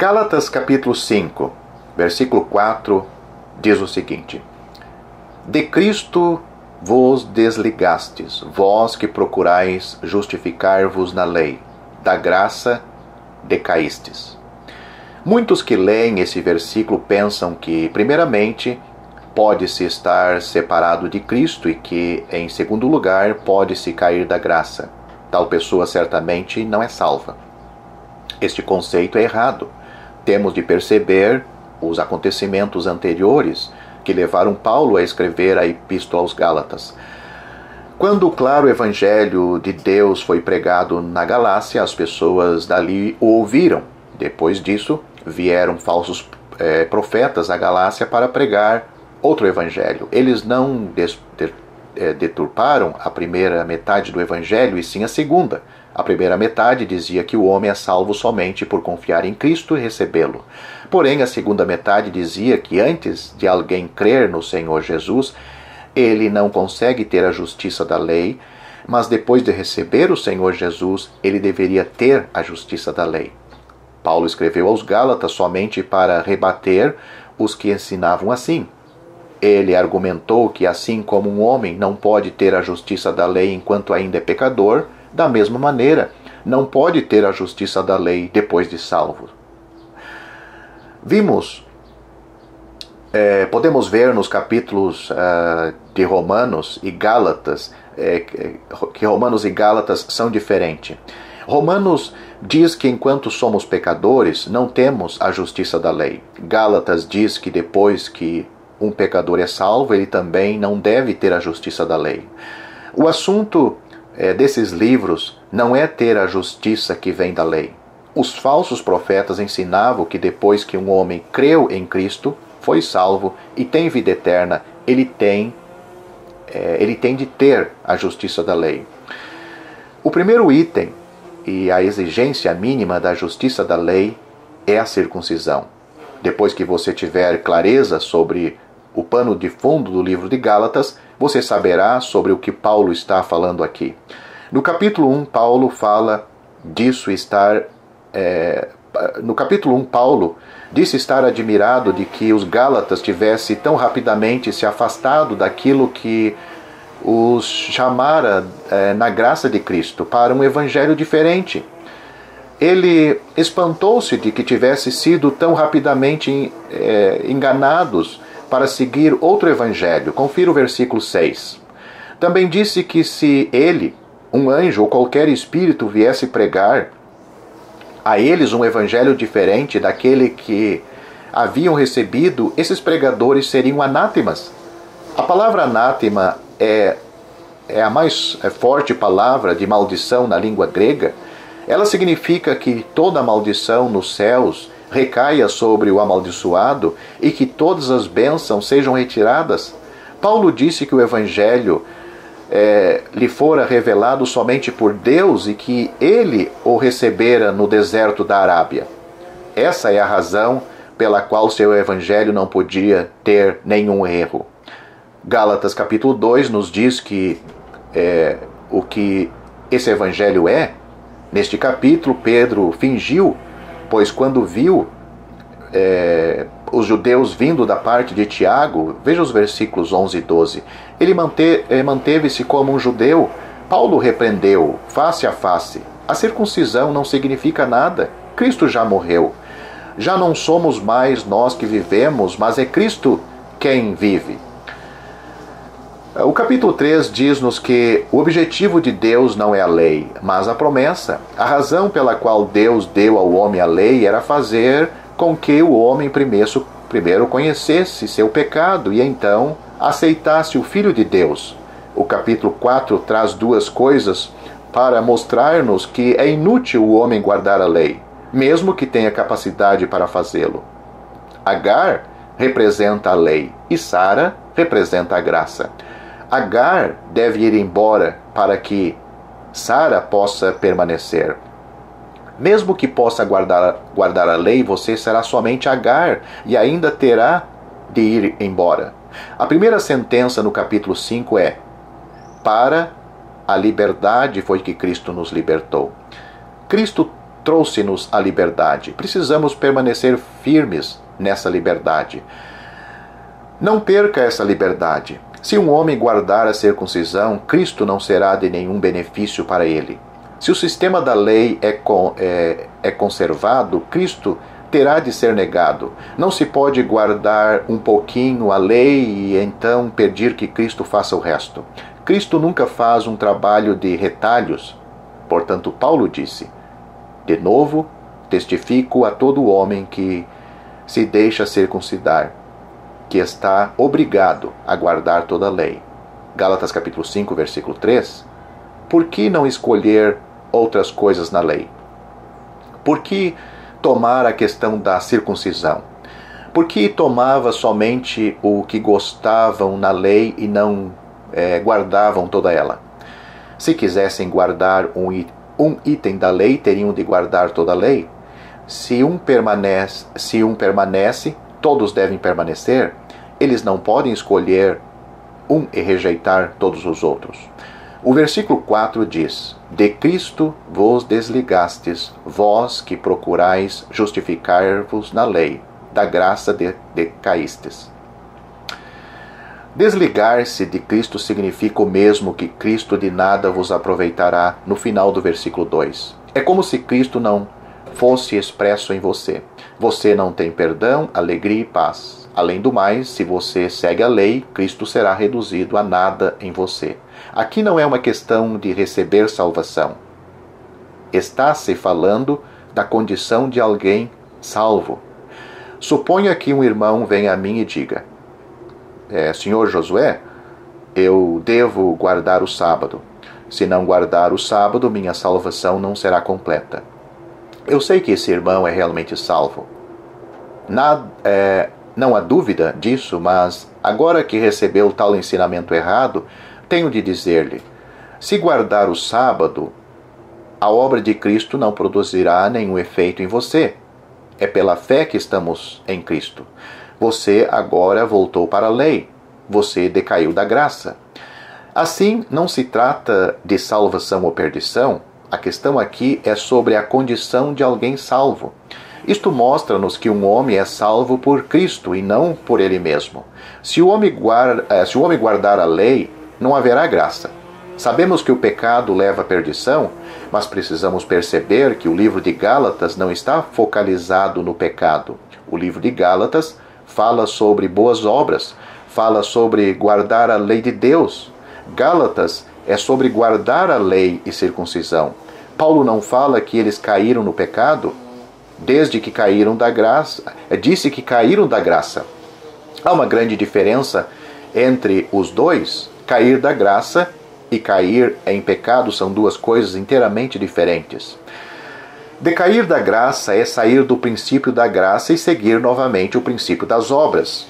Gálatas capítulo 5, versículo 4, diz o seguinte: De Cristo vos desligastes, vós que procurais justificar-vos na lei, da graça decaístes. Muitos que leem esse versículo pensam que, primeiramente, pode-se estar separado de Cristo e que, em segundo lugar, pode-se cair da graça. Tal pessoa certamente não é salva. Este conceito é errado. Temos de perceber os acontecimentos anteriores que levaram Paulo a escrever a Epístola aos Gálatas. Quando o claro Evangelho de Deus foi pregado na Galácia, as pessoas dali o ouviram. Depois disso, vieram falsos profetas à Galácia para pregar outro Evangelho. Eles não deturparam a primeira metade do Evangelho, e sim a segunda. A primeira metade dizia que o homem é salvo somente por confiar em Cristo e recebê-lo. Porém, a segunda metade dizia que antes de alguém crer no Senhor Jesus, ele não consegue ter a justiça da lei, mas depois de receber o Senhor Jesus, ele deveria ter a justiça da lei. Paulo escreveu aos Gálatas somente para rebater os que ensinavam assim. Ele argumentou que assim como um homem não pode ter a justiça da lei enquanto ainda é pecador, da mesma maneira, não pode ter a justiça da lei depois de salvo. Podemos ver nos capítulos de Romanos e Gálatas que Romanos e Gálatas são diferentes. Romanos diz que enquanto somos pecadores, não temos a justiça da lei. Gálatas diz que depois que um pecador é salvo, ele também não deve ter a justiça da lei. O assunto desses livros não é ter a justiça que vem da lei. Os falsos profetas ensinavam que depois que um homem creu em Cristo, foi salvo e tem vida eterna, ele tem de ter a justiça da lei. O primeiro item e a exigência mínima da justiça da lei é a circuncisão. Depois que você tiver clareza sobre o pano de fundo do livro de Gálatas, você saberá sobre o que Paulo está falando aqui. No capítulo 1, Paulo fala disso estar... no capítulo 1, Paulo disse estar admirado de que os Gálatas tivessem tão rapidamente se afastado daquilo que os chamara na graça de Cristo para um evangelho diferente. Ele espantou-se de que tivesse sido tão rapidamente enganados para seguir outro evangelho. Confira o versículo 6. Também disse que se ele, um anjo ou qualquer espírito viesse pregar a eles um evangelho diferente daquele que haviam recebido, esses pregadores seriam anátemas. A palavra anátema é a mais forte palavra de maldição na língua grega. Ela significa que toda maldição nos céus recaia sobre o amaldiçoado e que todas as bênçãos sejam retiradas. Paulo disse que o evangelho lhe fora revelado somente por Deus e que ele o recebera no deserto da Arábia. Essa é a razão pela qual seu evangelho não podia ter nenhum erro. Gálatas capítulo 2 nos diz que o que esse evangelho é. Neste capítulo, Pedro fingiu, pois quando viu os judeus vindo da parte de Tiago, veja os versículos 11 e 12, ele manteve-se como um judeu. Paulo repreendeu face a face. A circuncisão não significa nada. Cristo já morreu. Já não somos mais nós que vivemos, mas é Cristo quem vive. O capítulo 3 diz-nos que o objetivo de Deus não é a lei, mas a promessa. A razão pela qual Deus deu ao homem a lei era fazer com que o homem primeiro conhecesse seu pecado e então aceitasse o Filho de Deus. O capítulo 4 traz duas coisas para mostrar-nos que é inútil o homem guardar a lei, mesmo que tenha capacidade para fazê-lo. Agar representa a lei e Sara representa a graça. Agar deve ir embora para que Sara possa permanecer. Mesmo que possa guardar a lei, você será somente Agar e ainda terá de ir embora. A primeira sentença no capítulo 5 é: para a liberdade foi que Cristo nos libertou. Cristo trouxe-nos a liberdade. Precisamos permanecer firmes nessa liberdade. Não perca essa liberdade. Se um homem guardar a circuncisão, Cristo não será de nenhum benefício para ele. Se o sistema da lei é conservado, Cristo terá de ser negado. Não se pode guardar um pouquinho a lei e então pedir que Cristo faça o resto. Cristo nunca faz um trabalho de retalhos. Portanto, Paulo disse: de novo, testifico a todo homem que se deixa circuncidar, que está obrigado a guardar toda a lei. Gálatas capítulo 5, versículo 3. Por que não escolher outras coisas na lei? Por que tomar a questão da circuncisão? Por que tomava somente o que gostavam na lei e não guardavam toda ela? Se quisessem guardar um item da lei, teriam de guardar toda a lei. Se um permanece, todos devem permanecer. Eles não podem escolher um e rejeitar todos os outros. O versículo 4 diz: de Cristo vos desligastes, vós que procurais justificar-vos na lei, da graça decaístes. Desligar-se de Cristo significa o mesmo que Cristo de nada vos aproveitará no final do versículo 2. É como se Cristo não fosse expresso em você. Você não tem perdão, alegria e paz. Além do mais, se você segue a lei, Cristo será reduzido a nada em você. Aqui não é uma questão de receber salvação. Está-se falando da condição de alguém salvo. Suponha que um irmão venha a mim e diga: Senhor Josué, eu devo guardar o sábado. Se não guardar o sábado, minha salvação não será completa. Eu sei que esse irmão é realmente salvo. Não há dúvida disso, mas agora que recebeu tal ensinamento errado, tenho de dizer-lhe: se guardar o sábado, a obra de Cristo não produzirá nenhum efeito em você. É pela fé que estamos em Cristo. Você agora voltou para a lei. Você decaiu da graça. Assim, não se trata de salvação ou perdição. A questão aqui é sobre a condição de alguém salvo. Isto mostra-nos que um homem é salvo por Cristo e não por ele mesmo. Se o homem guardar a lei, não haverá graça. Sabemos que o pecado leva à perdição, mas precisamos perceber que o livro de Gálatas não está focalizado no pecado. O livro de Gálatas fala sobre boas obras, fala sobre guardar a lei de Deus. Gálatas é sobre guardar a lei e circuncisão. Paulo não fala que eles caíram no pecado, desde que caíram da graça. Disse que caíram da graça. Há uma grande diferença entre os dois. Cair da graça e cair em pecado são duas coisas inteiramente diferentes. Decair da graça é sair do princípio da graça e seguir novamente o princípio das obras.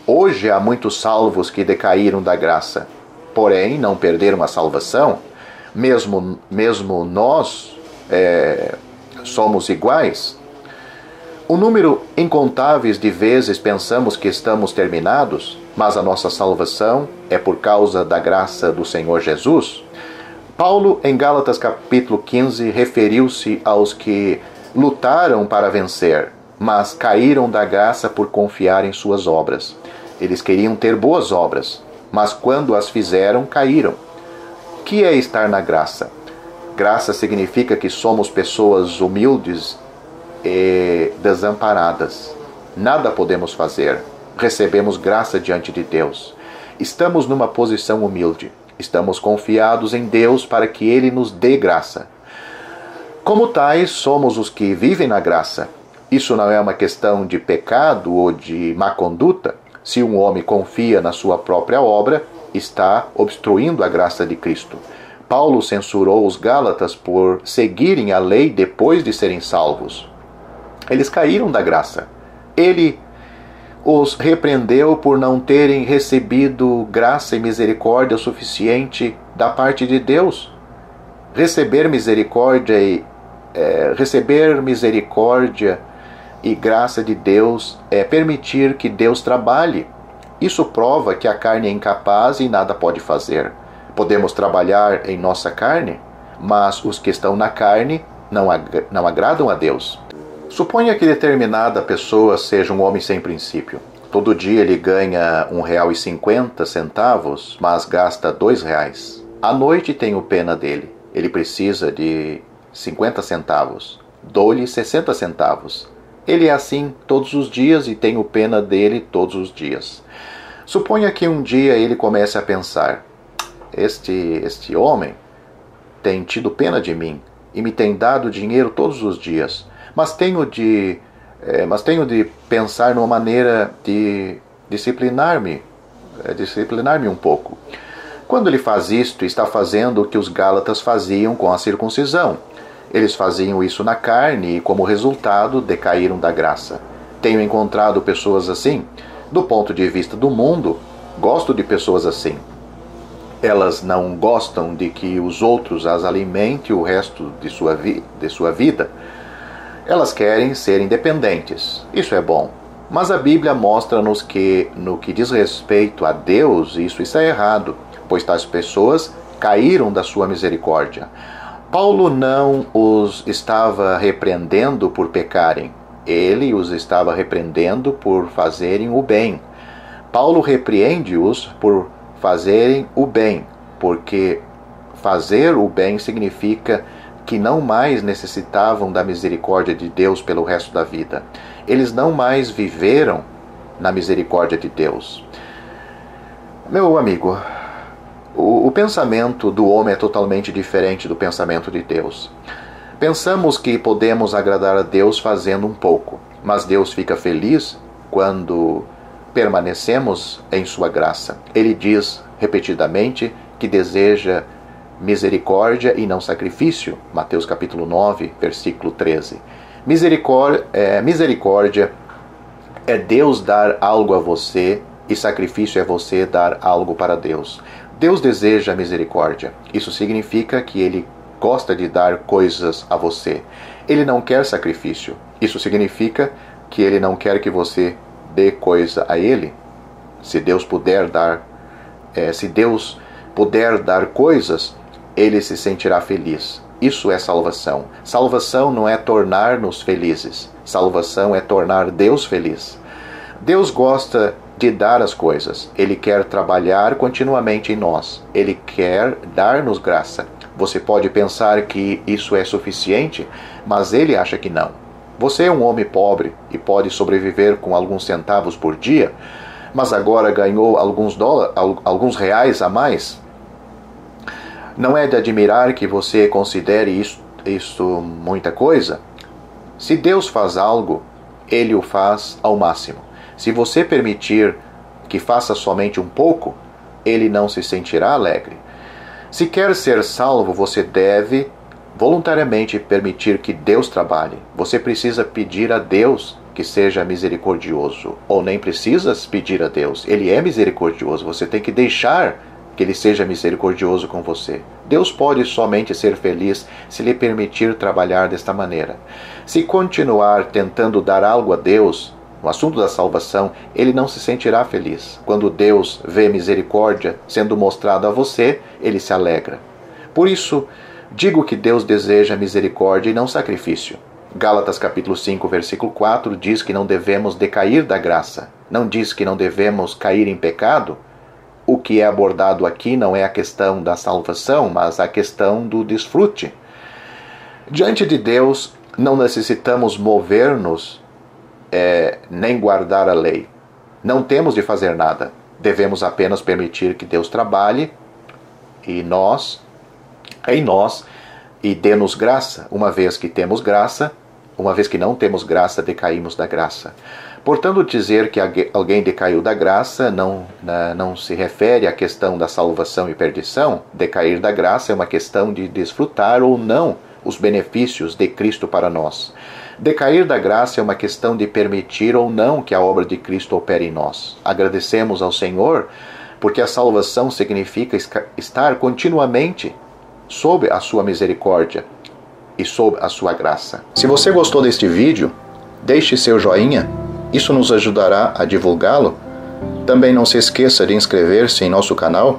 Hoje há muitos salvos que decaíram da graça, porém não perderam a salvação. Mesmo nós somos iguais. Um número incontáveis de vezes pensamos que estamos terminados, mas a nossa salvação é por causa da graça do Senhor Jesus. Paulo, em Gálatas capítulo 15, referiu-se aos que lutaram para vencer, mas caíram da graça por confiar em suas obras. Eles queriam ter boas obras, mas quando as fizeram, caíram. O que é estar na graça? Graça significa que somos pessoas humildes e desamparadas. Nada podemos fazer. Recebemos graça diante de Deus. Estamos numa posição humilde. Estamos confiados em Deus para que Ele nos dê graça. Como tais, somos os que vivem na graça. Isso não é uma questão de pecado ou de má conduta. Se um homem confia na sua própria obra, está obstruindo a graça de Cristo. Paulo censurou os Gálatas por seguirem a lei depois de serem salvos. Eles caíram da graça. Ele os repreendeu por não terem recebido graça e misericórdia suficiente da parte de Deus. Receber misericórdia e graça de Deus é permitir que Deus trabalhe. Isso prova que a carne é incapaz e nada pode fazer. Podemos trabalhar em nossa carne, mas os que estão na carne não agradam a Deus. Suponha que determinada pessoa seja um homem sem princípio. Todo dia ele ganha R$1,50, mas gasta R$2. À noite tenho pena dele. Ele precisa de 50 centavos. Dou-lhe 60 centavos. Ele é assim todos os dias e tenho pena dele todos os dias. Suponha que um dia ele comece a pensar: este homem tem tido pena de mim e me tem dado dinheiro todos os dias, mas tenho de pensar numa maneira de disciplinar-me um pouco. Quando ele faz isto, está fazendo o que os Gálatas faziam com a circuncisão. Eles faziam isso na carne e, como resultado, decaíram da graça. Tenho encontrado pessoas assim. Do ponto de vista do mundo, gosto de pessoas assim. Elas não gostam de que os outros as alimentem o resto de sua vida. Elas querem ser independentes. Isso é bom. Mas a Bíblia mostra-nos que, no que diz respeito a Deus, isso está errado, pois tais pessoas caíram da sua misericórdia. Paulo não os estava repreendendo por pecarem. Ele os estava repreendendo por fazerem o bem. Paulo repreende-os por fazerem o bem, porque fazer o bem significa que não mais necessitavam da misericórdia de Deus pelo resto da vida. Eles não mais viveram na misericórdia de Deus. Meu amigo, o pensamento do homem é totalmente diferente do pensamento de Deus. Pensamos que podemos agradar a Deus fazendo um pouco, mas Deus fica feliz quando permanecemos em sua graça. Ele diz repetidamente que deseja misericórdia e não sacrifício. Mateus capítulo 9, versículo 13. Misericórdia é Deus dar algo a você e sacrifício é você dar algo para Deus. Deus deseja misericórdia. Isso significa que Ele gosta de dar coisas a você. Ele não quer sacrifício. Isso significa que Ele não quer que você dê coisa a Ele. Se Deus puder dar coisas, Ele se sentirá feliz. Isso é salvação. Salvação não é tornar-nos felizes. Salvação é tornar Deus feliz. Deus gosta de dar as coisas. Ele quer trabalhar continuamente em nós. Ele quer dar-nos graça. Você pode pensar que isso é suficiente, mas Ele acha que não. Você é um homem pobre e pode sobreviver com alguns centavos por dia, mas agora ganhou alguns reais a mais. Não é de admirar que você considere isso muita coisa? Se Deus faz algo, Ele o faz ao máximo. Se você permitir que faça somente um pouco, Ele não se sentirá alegre. Se quer ser salvo, você deve voluntariamente permitir que Deus trabalhe. Você precisa pedir a Deus que seja misericordioso. Ou nem precisas pedir a Deus. Ele é misericordioso. Você tem que deixar que Ele seja misericordioso com você. Deus pode somente ser feliz se lhe permitir trabalhar desta maneira. Se continuar tentando dar algo a Deus, no assunto da salvação, Ele não se sentirá feliz. Quando Deus vê misericórdia sendo mostrada a você, Ele se alegra. Por isso, digo que Deus deseja misericórdia e não sacrifício. Gálatas capítulo 5, versículo 4 diz que não devemos decair da graça. Não diz que não devemos cair em pecado. O que é abordado aqui não é a questão da salvação, mas a questão do desfrute. Diante de Deus, não necessitamos mover-nos nem guardar a lei. Não temos de fazer nada. Devemos apenas permitir que Deus trabalhe em nós e dê-nos graça. Uma vez que não temos graça, decaímos da graça. Portanto, dizer que alguém decaiu da graça não se refere à questão da salvação e perdição. Decair da graça é uma questão de desfrutar ou não os benefícios de Cristo para nós. Decair da graça é uma questão de permitir ou não que a obra de Cristo opere em nós. Agradecemos ao Senhor, porque a salvação significa estar continuamente sob a sua misericórdia e sob a sua graça. Se você gostou deste vídeo, deixe seu joinha, isso nos ajudará a divulgá-lo. Também não se esqueça de inscrever-se em nosso canal,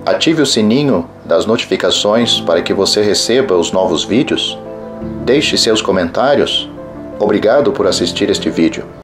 ative o sininho das notificações para que você receba os novos vídeos. Deixe seus comentários. Obrigado por assistir este vídeo.